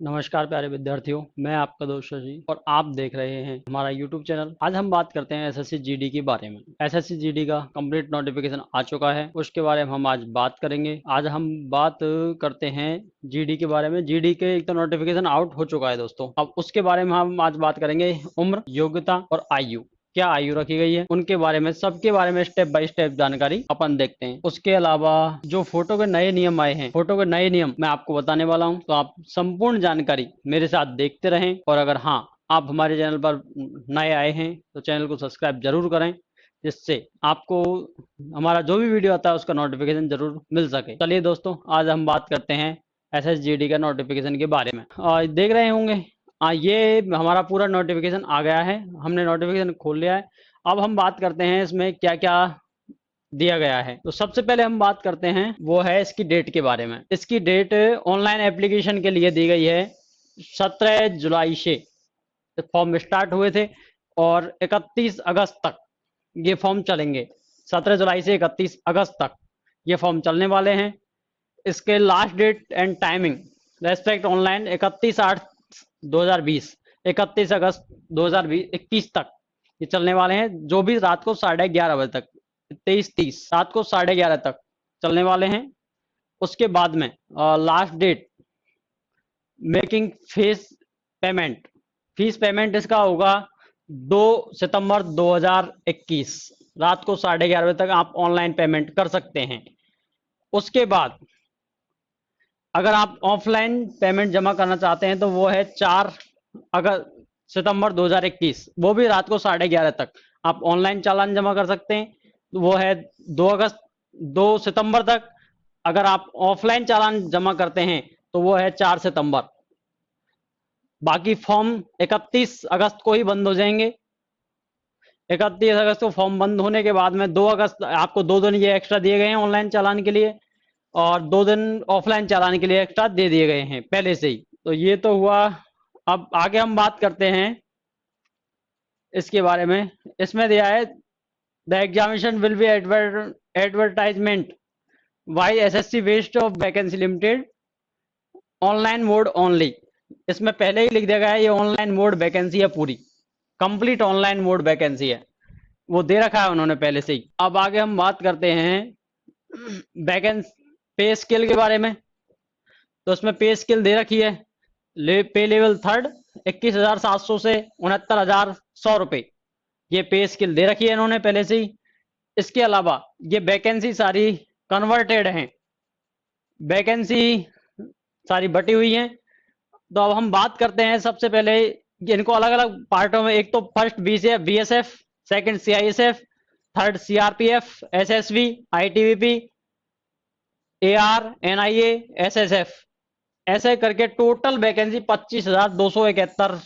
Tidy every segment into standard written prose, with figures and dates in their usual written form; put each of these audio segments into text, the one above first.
नमस्कार प्यारे विद्यार्थियों, मैं आपका दोस्त शशि और आप देख रहे हैं हमारा YouTube चैनल। आज हम बात करते हैं एसएससी जीडी के बारे में। एसएससी जीडी का कंप्लीट नोटिफिकेशन आ चुका है, उसके बारे में हम आज बात करेंगे। आज हम बात करते हैं जीडी के बारे में। जीडी के एक तो नोटिफिकेशन आउट हो चुका है दोस्तों, अब उसके बारे में हम आज बात करेंगे। उम्र, योग्यता और आयु, क्या आयु रखी गई है, उनके बारे में, सबके बारे में स्टेप बाय स्टेप जानकारी अपन देखते हैं। उसके अलावा जो फोटो के नए नियम आए हैं, फोटो के नए नियम मैं आपको बताने वाला हूं, तो आप संपूर्ण जानकारी मेरे साथ देखते रहें। और अगर हाँ, आप हमारे चैनल पर नए आए हैं तो चैनल को सब्सक्राइब जरूर करें, जिससे आपको हमारा जो भी वीडियो आता है उसका नोटिफिकेशन जरूर मिल सके। चलिए दोस्तों, आज हम बात करते हैं एसएसजीडी का नोटिफिकेशन के बारे में। देख रहे होंगे, ये हमारा पूरा नोटिफिकेशन आ गया है, हमने नोटिफिकेशन खोल लिया है। अब हम बात करते हैं इसमें क्या क्या दिया गया है। तो सबसे पहले हम बात करते हैं वो है इसकी डेट के बारे में। इसकी डेट ऑनलाइन एप्लीकेशन के लिए दी गई है 17 जुलाई से फॉर्म स्टार्ट हुए थे और 31 अगस्त तक ये फॉर्म चलेंगे। 17 जुलाई से 31 अगस्त तक ये फॉर्म चलने वाले हैं। इसके last date and timing respect online 31/8/2020, 31 अगस्त 2021 तक ये चलने वाले हैं, जो भी रात को 11:30 बजे तक, 23:30 रात को 11:30 तक चलने वाले हैं। उसके बाद में last date making fees payment इसका होगा 2 सितंबर 2021 रात को 11:30 बजे तक आप ऑनलाइन पेमेंट कर सकते हैं। उसके बाद अगर आप ऑफलाइन पेमेंट जमा करना चाहते हैं तो वो है 4 अगस्त सितंबर 2021, वो भी रात को 11:30 तक आप ऑनलाइन चालान जमा कर सकते हैं। वो है 2 सितंबर तक। अगर आप ऑफलाइन चालान जमा करते हैं तो वो है 4 सितंबर। बाकी फॉर्म 31 अगस्त को ही बंद हो जाएंगे। 31 अगस्त को फॉर्म बंद होने के बाद में 2 अगस्त आपको 2 दिन ये एक्स्ट्रा दिए गए हैं ऑनलाइन चालान के लिए, और 2 दिन ऑफलाइन चालान के लिए एक्स्ट्रा दे दिए गए हैं पहले से ही। तो ये तो हुआ। अब आगे हम बात करते हैं इसके बारे में। इसमें दिया है the examination will be advertisement by SSC west of vacancy limited online mode only. इसमें पहले ही लिख दिया गया है ये ऑनलाइन मोड वैकेंसी है, पूरी कंप्लीट ऑनलाइन मोड वैकेंसी है, वो दे रखा है उन्होंने पहले से ही। अब आगे हम बात करते हैं वैकेंसी पे स्केल के बारे में। तो उसमें पे स्केल दे रखी है, पे लेवल थर्ड 21,700 से 69,100 रुपए, ये पे स्केल दे रखी है इन्होंने पहले से ही। इसके अलावा ये वैकेंसी सारी कन्वर्टेड हैं, वैकेंसी सारी बटी हुई हैं। तो अब हम बात करते हैं सबसे पहले इनको अलग अलग पार्टों में। एक तो first BSF, second CISF, third CRPF, SSB, ITBP, AR, NIA, SSF, ऐसे करके टोटल वैकेंसी 25,271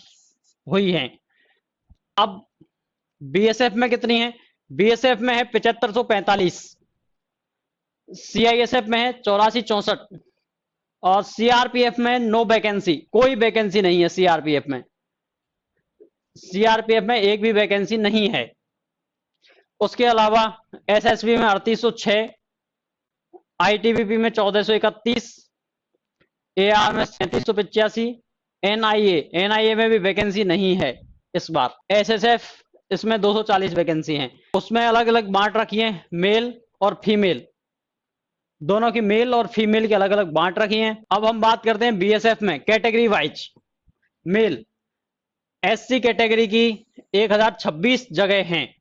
हुई है। अब बीएसएफ में कितनी है? बीएसएफ में है 7545, सीआईएसएफ में है 8464, और सीआरपीएफ में नो वैकेंसी, कोई वैकेंसी नहीं है सीआरपीएफ में। सीआरपीएफ में एक भी वैकेंसी नहीं है। उसके अलावा एसएसबी में 3806, आईटीबीपी में 1431, एआर में 3785, एनआईए में भी वैकेंसी नहीं है इस बार। एसएसएफ इसमें 240 वैकेंसी हैं। उसमें अलग अलग बांट रखी है, मेल और फीमेल, दोनों की मेल और फीमेल की अलग अलग बांट रखी हैं। अब हम बात करते हैं बीएसएफ में category wise. Male SC category की 1026 जगह हैं,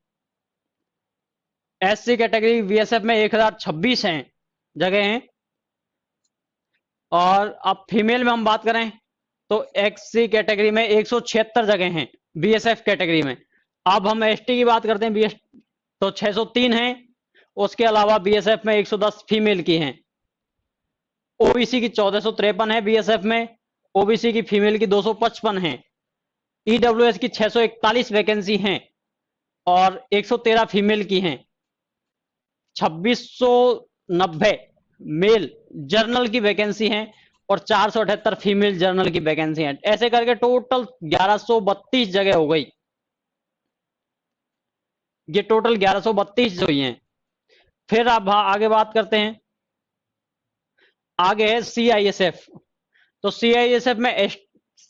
एससी कैटेगरी बीएसएफ में 1026 हैं जगह हैं। और अब फीमेल में हम बात करें तो एक्ससी कैटेगरी में 176 जगह हैं बीएसएफ कैटेगरी में। अब हम एसटी की बात करते हैं, बीएस तो 603 हैं। उसके अलावा बीएसएफ में 110 फीमेल की हैं। ओबीसी की 1453 है बीएसएफ में, ओबीसी की फीमेल की 255 है। ईडब्ल्यूएस की 641 वैकेंसी हैं और 113 फीमेल की हैं। 2690 मेल जर्नल की वैकेंसी हैं और 478 फीमेल जर्नल की वैकेंसी हैं। ऐसे करके टोटल 1132 जगह हो गई। ये टोटल 1132 हुई हैं। फिर अब आगे बात करते हैं। आगे है सीआईएसएफ। तो सीआईएसएफ में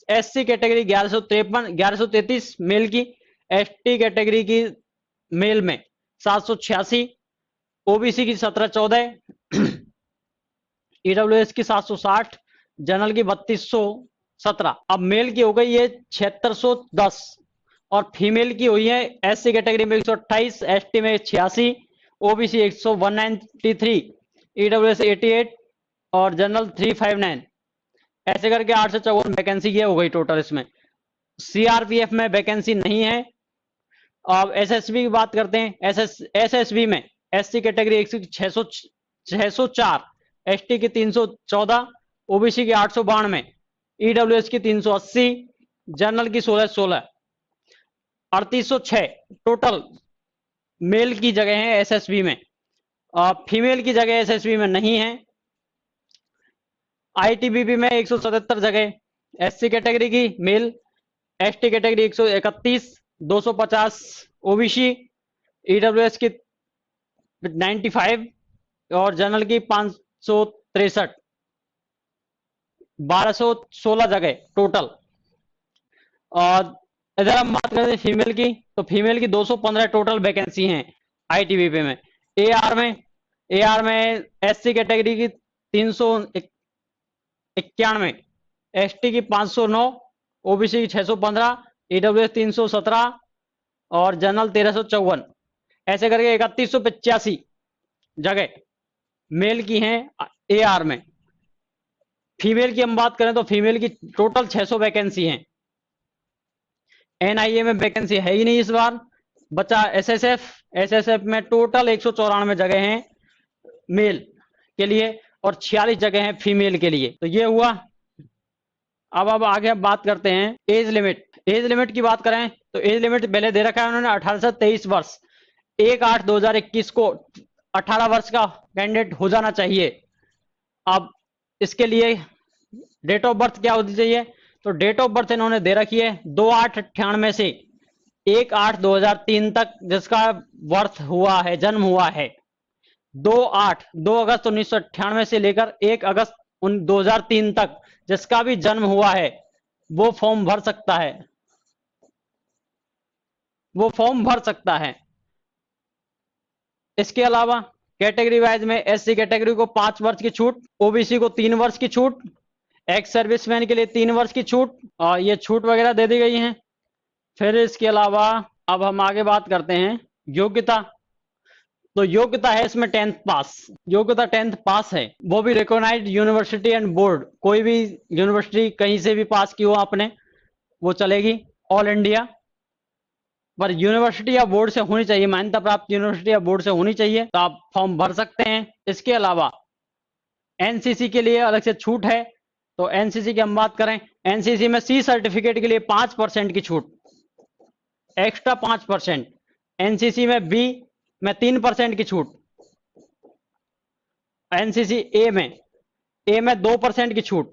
एससी कैटेगरी 1133 मेल की, एसटी कैटेगरी की मेल में 786, ओबीसी की 1714, ईडब्ल्यूएस की 760, जनरल की 3217। अब मेल की हो गई है 7610 और फीमेल की हुई है एससी कैटेगरी में 128, एसटी में 86, ओबीसी 193, ईडब्ल्यूएस 88 और जनरल 359। ऐसे करके 854 वैकेंसी ये हो गई टोटल। इसमें सीआरपीएफ में वैकेंसी नहीं है। अब एसएसबी की बात करते हैं। एसएसबी में एससी कैटेगरी 604, एसटी की 314, ओबीसी की 892, ईडब्ल्यूएस की 380, जनरल की 1616, 3806 टोटल मेल की जगह है एसएसबी में। फीमेल की जगह एसएसबी में नहीं है। आईटीबीपी में 177 जगह एससी कैटेगरी की male, ST category 131, 250 OBC, EWS की 95 और जनरल की 563, 1216 जगह टोटल। और इधर हम बात करते हैं फीमेल की, तो फीमेल की 215 टोटल वैकेंसी हैं आईटीबीपी में। एआर में एससी कैटेगरी की 391, एसटी की 509, ओबीसी की 615, ईडब्ल्यूएस 317 और जनरल 1354। ऐसे करके 3185 जगह मेल की हैं एआर में। फीमेल की हम बात करें तो फीमेल की टोटल 600 वैकेंसी हैं। एनआईए में वैकेंसी है ही नहीं इस बार। बचा एसएसएफ में टोटल 194 जगह हैं मेल के लिए और 46 जगह हैं फीमेल के लिए। तो ये हुआ। अब आगे हम बात करते हैं एज लिमिट की बात करें तो एज लिमिट पहले दे रखा है उन्होंने 18 से 23 वर्ष। 1/8/2021 को 18 वर्ष का कैंडिडेट हो जाना चाहिए। अब इसके लिए डेट ऑफ बर्थ क्या होनी चाहिए, तो डेट ऑफ बर्थ इन्होंने दे रखी है 2/8/98 से 1/8/2003 तक जिसका बर्थ हुआ है, जन्म हुआ है 2 अगस्त 1998 से लेकर 1 अगस्त 2003 तक जिसका भी जन्म हुआ है वो फॉर्म भर सकता है। इसके अलावा कैटेगरी वाइज में एससी कैटेगरी को 5 वर्ष की छूट, ओबीसी को 3 वर्ष की छूट, एक्स सर्विसमैन के लिए 3 वर्ष की छूट, और ये छूट वगैरह दे दी गई है। फिर इसके अलावा अब हम आगे बात करते हैं योग्यता। तो योग्यता है इसमें 10th पास, योग्यता 10th पास है, वो भी रिकॉग्नाइज्ड यूनिवर्सिटी एंड बोर्ड, कोई भी यूनिवर्सिटी कहीं से भी पास की हो आपने वो चलेगी, ऑल इंडिया। पर यूनिवर्सिटी या बोर्ड से होनी चाहिए, मान्यता प्राप्त यूनिवर्सिटी या बोर्ड से होनी चाहिए, तो आप फॉर्म भर सकते हैं। इसके अलावा एनसीसी के लिए अलग से छूट है। तो एनसीसी की हम बात करें, एनसीसी में सी सर्टिफिकेट के लिए 5% की छूट, एक्स्ट्रा 5%। एनसीसी में बी में 3% की छूट, एनसीसी ए में 2% की छूट,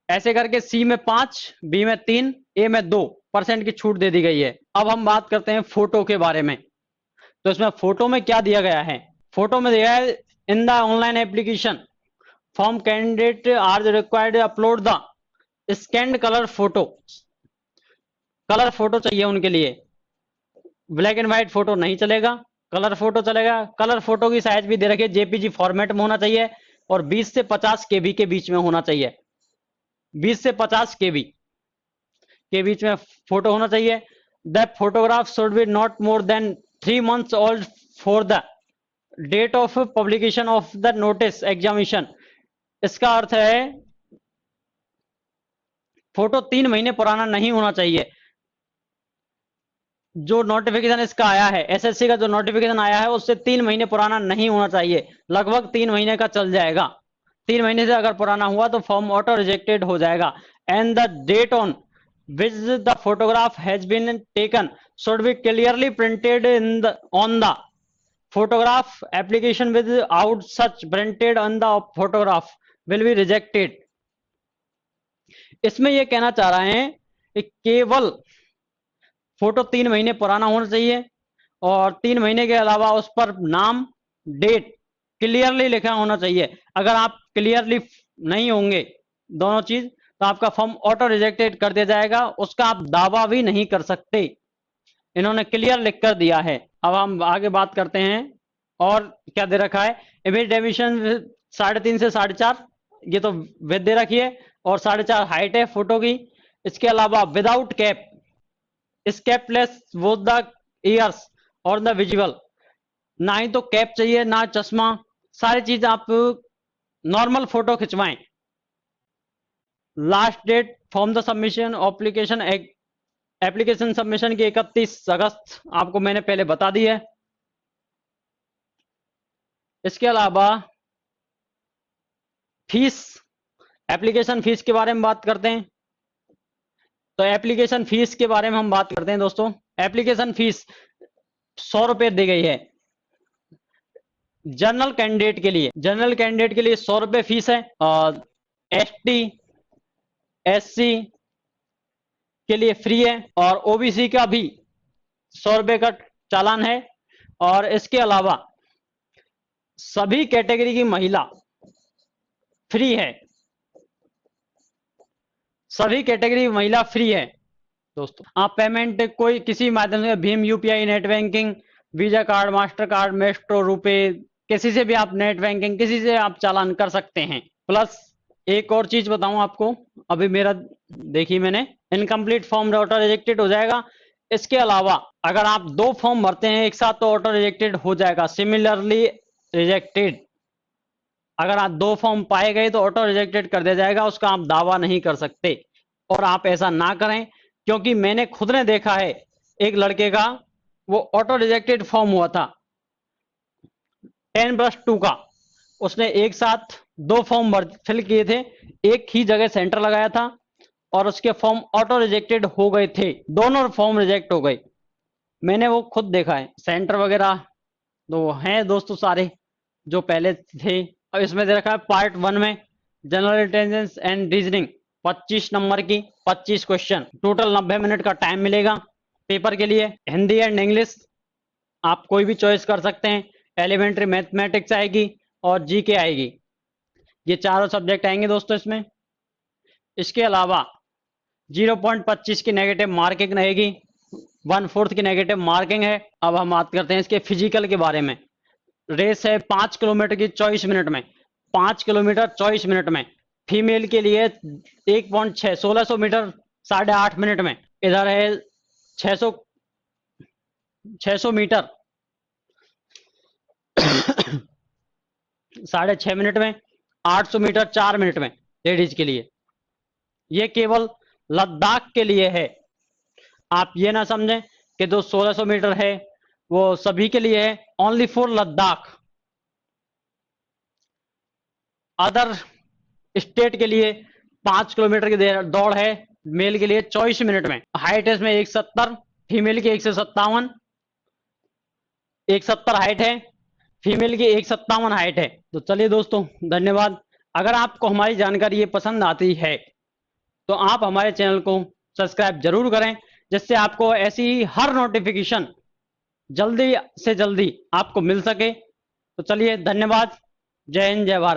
ऐसे करके सी में 5, बी में 3, ए में 2% की छूट दे दी गई है। अब हम बात करते हैं फोटो के बारे में। तो इसमें फोटो में क्या दिया गया है, फोटो में दिया है in the online application form candidate are required upload the scanned colour photo चाहिए उनके लिए। ब्लैक एंड व्हाइट फोटो नहीं चलेगा, कलर फोटो चलेगा। कलर फोटो की साइज भी दे रखी है, जेपीजी फॉर्मेट में होना चाहिए और 20 से 50 केबी के बीच में होना चाहिए। 20 से 50 केबी के बीच में फोटो होना चाहिए। The photograph should be not more than 3 months old for the date of publication of the notice examination. इसका अर्थ है फोटो 3 महीने पुराना नहीं होना चाहिए। जो नोटिफिकेशन इसका आया है, एसएससी का जो नोटिफिकेशन आया है उससे 3 महीने पुराना नहीं होना चाहिए। लगभग 3 महीने का चल जाएगा। 3 महीने से अगर पुराना हुआ तो फॉर्म ऑटो रिजेक्टेड हो जाएगा। And the date on which the photograph has been taken should be clearly printed on the photograph application without such printed on the photograph will be rejected. इसमें यह कहना चाह रहे हैं कि केवल फोटो 3 महीने पुराना होना चाहिए और 3 महीने के अलावा उस पर नाम, डेट क्लियरली लिखा होना चाहिए। अगर आप क्लियरली नहीं होंगे दोनों चीज, तो आपका फॉर्म ऑटो रिजेक्टेड कर दिया जाएगा, उसका आप दावा भी नहीं कर सकते। इन्होंने क्लियर लिख कर दिया है। अब हम आगे बात करते हैं और क्या दे रखा है। इमेज डेफिनेशन 3.5 से 4.5, ये तो विद दे रखी है, और 4.5 हाइट है फोटो की। इसके अलावा विदाउट कैप, स्केपलेस बोथ द ईयर्स और द विजुअल, ना ही तो कैप चाहिए ना चश्मा, सारी चीज आप नॉर्मल फोटो खिंचवाएं। Last date form the submission application, application submission की 31 अगस्त आपको मैंने पहले बता दी है। इसके अलावा फीस, एप्लीकेशन फीस के बारे में बात करते हैं। तो एप्लीकेशन फीस के बारे में हम बात करते हैं दोस्तों। एप्लीकेशन फीस 100 रुपए दी गई है जनरल कैंडिडेट के लिए। जनरल कैंडिडेट के लिए 100 रुपए फीस है, और एसटी एससी के लिए फ्री है, और ओबीसी का भी 100 रुपए का चालान है। और इसके अलावा सभी कैटेगरी की महिला फ्री है, सभी कैटेगरी महिला फ्री है दोस्तों। आप पेमेंट कोई किसी माध्यम से, Bhim UPI, net banking, visa card, master card, maestro, रुपए, किसी से भी आप नेट बैंकिंग, किसी से आप चालान कर सकते हैं। प्लस एक और चीज बताऊं आपको, अभी मेरा देखिए मैंने, इनकम्प्लीट फॉर्म ऑटो रिजेक्टेड हो जाएगा। इसके अलावा अगर आप 2 फॉर्म भरते हैं एक साथ तो ऑटो रिजेक्टेड हो जाएगा, सिमिलरली रिजेक्टेड। अगर आप 2 फॉर्म पाए गए तो ऑटो रिजेक्टेड कर दिया जाएगा, उसका आप दावा नहीं कर सकते। और आप ऐसा ना करें, क्योंकि मैंने खुद ने देखा है एक लड़के का, वो ऑटो रिजेक्टेड फॉर्म हुआ था 10+2 का। उसने एक साथ 2 फॉर्म फिल किए थे, एक ही जगह सेंटर लगाया था, और उसके फॉर्म ऑटो रिजेक्टेड हो गए थे, दोनों फॉर्म रिजेक्ट हो गए। मैंने वो खुद देखा है, सेंटर वगैरह तो हैं दोस्तों सारे जो पहले थे। अब इसमें दे रखा है पार्ट 1 में general intelligence and reasoning 25 number की 25 क्वेश्चन, टोटल 90 मिनट का टाइम मिलेगा पेपर के लिए। हिंदी एंड इंग्लिश आप कोई भी चॉइस कर सकते हैं। एलिमेंट्री मैथमेटिक्स आएगी और जीके आएगी, ये चारों सब्जेक्ट आएंगे दोस्तों इसमें। इसके अलावा 0.25 की नेगेटिव मार्किंग रहेगी, 1/4 की नेगेटिव मार्किंग है। अब हम बात करते हैं इसके फिजिकल के बारे में। रेस है 5 किलोमीटर की 24 मिनट में, 5 किलोमीटर 24 मिनट में। फीमेल के लिए 1.6 1600 मीटर 8.5 मिनट में। इधर है 600 मीटर 6.5 मिनट में। 800 मीटर 4 मिनट में लेडीज के लिए। ये केवल लद्दाख के लिए है, आप ये ना समझें कि जो 1600 मीटर है वो सभी के लिए है, only for Ladakh. Other state के लिए 5 किलोमीटर की दौड़ है, मेल के लिए 24 मिनट में। हाइट है इसमें 170, फीमेल की 157, 170 हाइट है, फीमेल की 157 हाइट है। तो चलिए दोस्तों, धन्यवाद। अगर आपको हमारी जानकारी ये पसंद आती है तो आप हमारे चैनल को सब्सक्राइब जरूर करें, जिससे आपको ऐसी ही हर नोटिफिकेशन जल्दी से जल्दी आपको मिल सके। तो चलिए, धन्यवाद। जय हिंद, जय भारत।